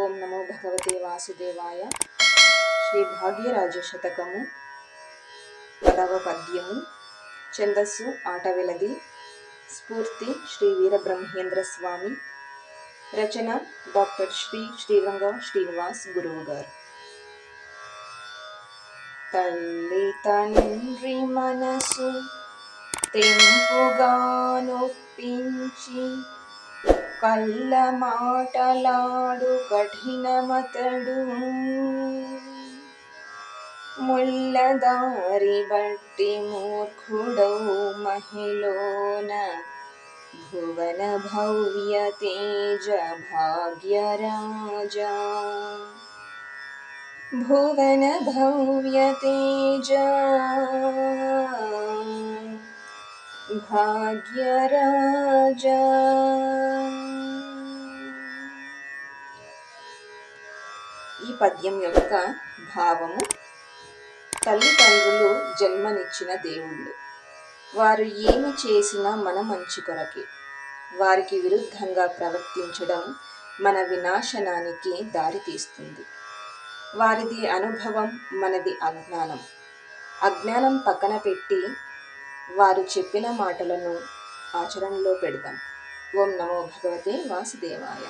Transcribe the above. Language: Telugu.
ఓం నమో భగవతే వాసుదేవాయ. శ్రీ భాగ్యరాజ శతకము 10వ పద్యము. ఛందస్సు ఆటవెలది. స్ఫూర్తి శ్రీ వీరబ్రహ్మేంద్ర స్వామి. రచన డాక్టర్ శ్రీరంగ శ్రీనివాస్ గురువు గారు. తల్లి తండ్రి మనసు తెంపుగా నొప్పించి కళ్ళ మాటలాడు కఠినమతడు. ముల్లదారి బట్టి మూర్ఖుడౌ మహిళోన భువన భవ్య తేజ భాగ్యరాజా. భువన భవ్య తేజ భాగ్యరాజా. ఈ పద్యం యొక్క భావము: తల్లిదండ్రులు జన్మనిచ్చిన దేవుళ్ళు. వారు ఏమి చేసినా మన మంచి కొరకే. వారికి విరుద్ధంగా ప్రవర్తించడం మన వినాశనానికి దారితీస్తుంది. వారిది అనుభవం, మనది అజ్ఞానం. అజ్ఞానం పక్కన పెట్టి వారు చెప్పిన మాటలను ఆచరణలో పెడదాం. ఓం నమో భగవతే వాసుదేవాయ.